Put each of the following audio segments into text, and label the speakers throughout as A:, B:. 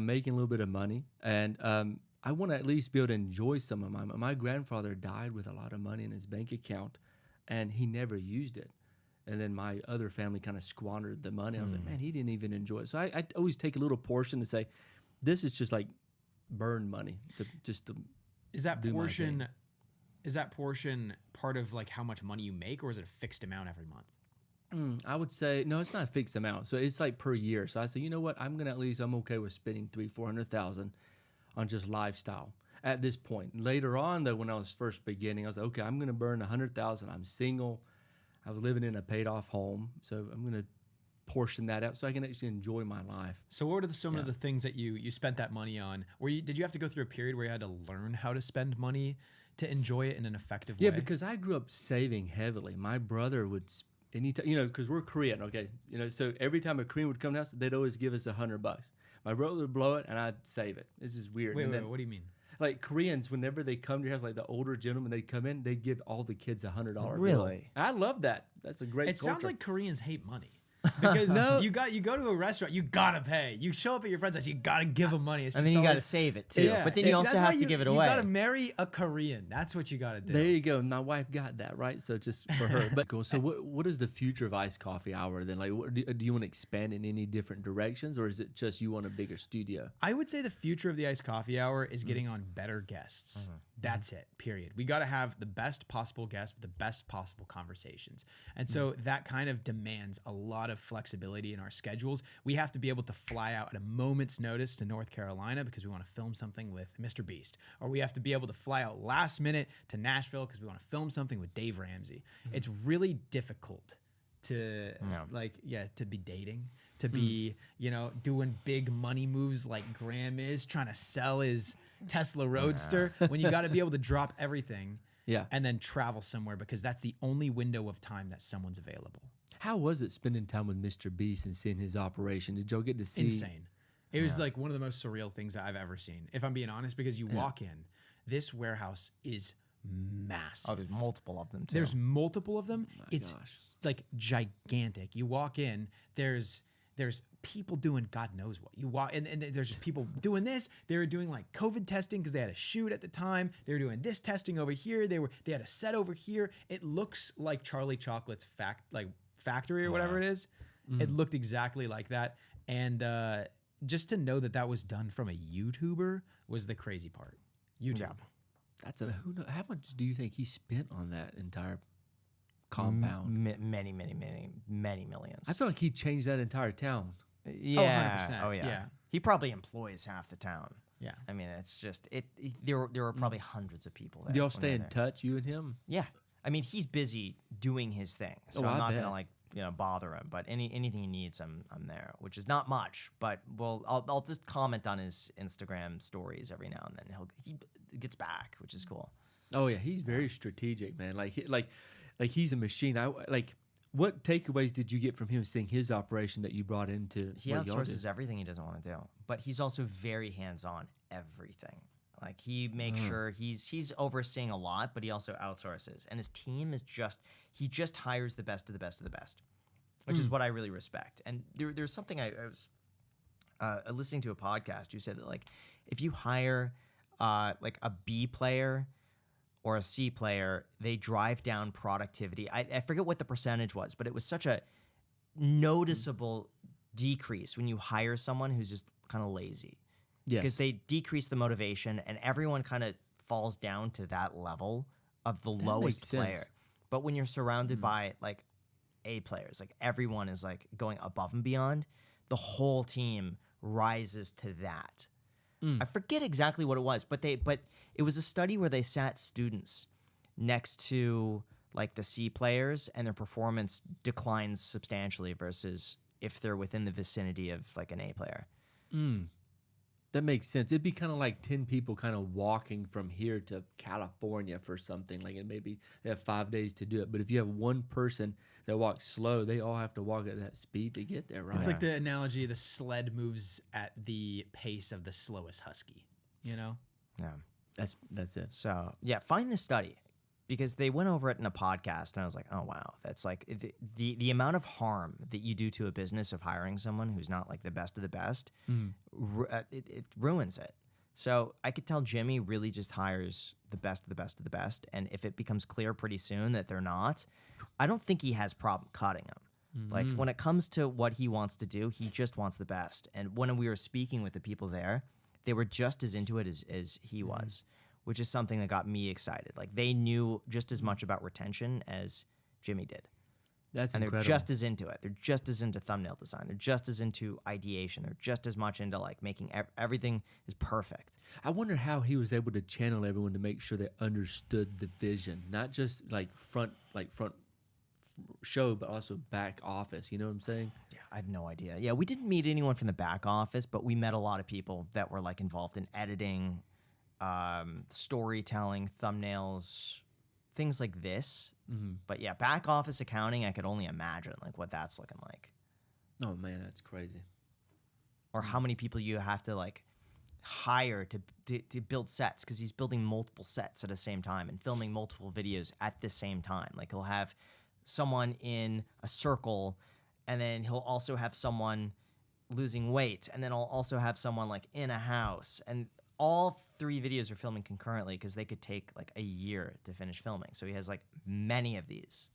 A: I'm making a little bit of money, and I want to at least be able to enjoy some of my grandfather died with a lot of money in his bank account, and he never used it. And then my other family kind of squandered the money. I was like, man, he didn't even enjoy it. So I always take a little portion to say, this is just like burn money.
B: Is that portion part of like how much money you make, or is it a fixed amount every month?
A: I would say, no, it's not a fixed amount. So it's like per year. So I say, you know what? I'm okay with spending $300,000-$400,000 on just lifestyle at this point. Later on, though, when I was first beginning, I was like, okay, I'm going to burn $100,000. I'm single. I was living in a paid off home. So I'm going to portion that out so I can actually enjoy my life.
B: So what are some of the things that you spent that money on? Did you have to go through a period where you had to learn how to spend money to enjoy it in an effective way?
A: Yeah, because I grew up saving heavily. My brother would, anytime, because we're Korean, okay? So every time a Korean would come to us, they'd always give us $100. My brother would blow it, and I'd save it. This is weird.
B: Wait, what do you mean?
A: Like Koreans, whenever they come to your house, like the older gentlemen, they'd come in, they'd give all the kids $100 bill.
C: Really?
A: I love that. That's a great culture.
B: Sounds like Koreans hate money. Because you go to a restaurant, you gotta pay. You show up at your friend's house, you gotta give them money.
C: And then you gotta save it too. Yeah, but then you also have to give it away.
B: You gotta marry a Korean. That's what you gotta do.
A: There you go. My wife got that right. So just for her. But cool. So what is the future of Iced Coffee Hour then? Like, do you want to expand in any different directions, or is it just you want a bigger studio?
B: I would say the future of the Iced Coffee Hour is getting on better guests. That's it. Period. We gotta have the best possible guests with the best possible conversations, and so that kind of demands a lot of flexibility in our schedules. We have to be able to fly out at a moment's notice to North Carolina because we want to film something with MrBeast, or we have to be able to fly out last minute to Nashville because we want to film something with Dave Ramsey. It's really difficult to to be dating, to be, doing big money moves like Graham is trying to sell his Tesla Roadster when you got to be able to drop everything and then travel somewhere because that's the only window of time that someone's available.
A: How was it spending time with MrBeast and seeing his operation? Did y'all get to see?
B: Insane. It was like one of the most surreal things that I've ever seen, if I'm being honest, because you walk in, this warehouse is massive.
C: Oh, there's multiple of them too.
B: There's multiple of them. It's
A: gosh.
B: like gigantic. You walk in, there's people doing God knows what. You walk and there's people doing this. They were doing like COVID testing because they had a shoot at the time. They were doing this testing over here. They had a set over here. It looks like Charlie Chocolate's factory or whatever it is. It looked exactly like that. And just to know that was done from a YouTuber was the crazy part. YouTube.
A: Yeah. How much do you think he spent on that entire compound?
C: Many millions.
A: I feel like he changed that entire town.
C: Yeah.
B: 100%.
C: Oh yeah. He probably employs half the town.
B: Yeah.
C: I mean, it's just there were probably hundreds of people there.
A: Do y'all stay in touch, you and him?
C: Yeah. I mean, he's busy doing his thing, so I'm not gonna bother him. But anything he needs, I'm there, which is not much. But I'll just comment on his Instagram stories every now and then. He gets back, which is cool.
A: Oh yeah, he's very strategic, man. Like he's a machine. What takeaways did you get from him seeing his operation that you brought into?
C: He outsources everything he doesn't want to do, but he's also very hands-on everything. Like he makes sure he's overseeing a lot, but he also outsources. And his team is he just hires the best of the best of the best, which is what I really respect. And there's something I was listening to a podcast who said that like if you hire like a B player or a C player, they drive down productivity. I forget what the percentage was, but it was such a noticeable decrease when you hire someone who's just kind of lazy.
A: Yes.
C: Because they decrease the motivation and everyone kind of falls down to that level of the lowest player. But when you're surrounded by like A players, like everyone is like going above and beyond, the whole team rises to that. I forget exactly what it was, but it was a study where they sat students next to like the C players and their performance declines substantially versus if they're within the vicinity of like an A player.
A: That makes sense. It'd be kind of like 10 people kind of walking from here to California for something. Like, and maybe they have 5 days to do it. But if you have one person that walks slow, they all have to walk at that speed to get there, right?
B: It's like the analogy, the sled moves at the pace of the slowest husky, you know?
C: Yeah.
A: That's it.
C: So, yeah, find this study. because they went over it in a podcast, and I was like, oh wow, that's like the amount of harm that you do to a business of hiring someone who's not like the best of the best, it ruins it. So I could tell Jimmy really just hires the best of the best of the best, and if it becomes clear pretty soon that they're not, I don't think he has problem cutting them. Like when it comes to what he wants to do, he just wants the best. And when we were speaking with the people there, they were just as into it as he was, which is something that got me excited. Like they knew just as much about retention as Jimmy did.
A: That's
C: and
A: incredible.
C: They're just as into it. They're just as into thumbnail design. They're just as into ideation. They're just as much into like making everything is perfect.
A: I wonder how he was able to channel everyone to make sure they understood the vision, not just like front show, but also back office. You know what I'm saying?
C: Yeah, I have no idea. Yeah, we didn't meet anyone from the back office, but we met a lot of people that were like involved in editing, storytelling, thumbnails, things like this. But yeah, back office accounting, I could only imagine like what that's looking like.
A: Oh man, that's crazy.
C: Or how many people you have to like hire to build sets, because he's building multiple sets at the same time and filming multiple videos at the same time. Like he'll have someone in a circle, and then he'll also have someone losing weight, and then he'll also have someone like in a house, and all 3 videos are filming concurrently because they could take like a year to finish filming. So he has like many of these.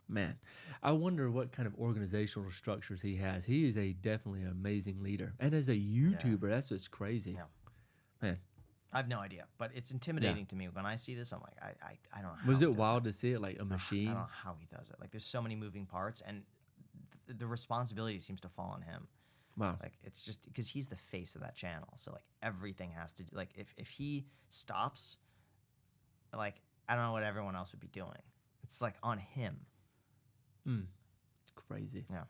A: Man, I wonder what kind of organizational structures he has. He is definitely an amazing leader, and as a YouTuber, that's just crazy.
C: Yeah.
A: Man,
C: I have no idea, but it's intimidating to me when I see this. I'm like, I don't know. How
A: was
C: he
A: it
C: does
A: wild to see it like a machine?
C: I don't know how he does it. Like there's so many moving parts, and the responsibility seems to fall on him.
A: Wow.
C: Like it's just because he's the face of that channel. So like everything has to do, like if he stops, like I don't know what everyone else would be doing. It's like on him.
A: It's crazy.
C: Yeah.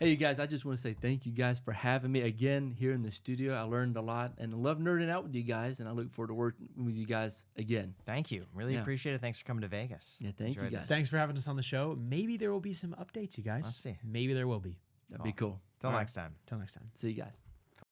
A: Hey, you guys, I just want to say thank you guys for having me again here in the studio. I learned a lot and I love nerding out with you guys, and I look forward to working with you guys again.
C: Thank you. Really appreciate it. Thanks for coming to Vegas.
A: Yeah, thank you guys.
B: Thanks for having us on the show. Maybe there will be some updates, you guys.
C: Let's see.
B: Be there will be.
A: That'd be cool.
C: Till
A: All right.
C: next time.
B: Till next time.
A: See you guys.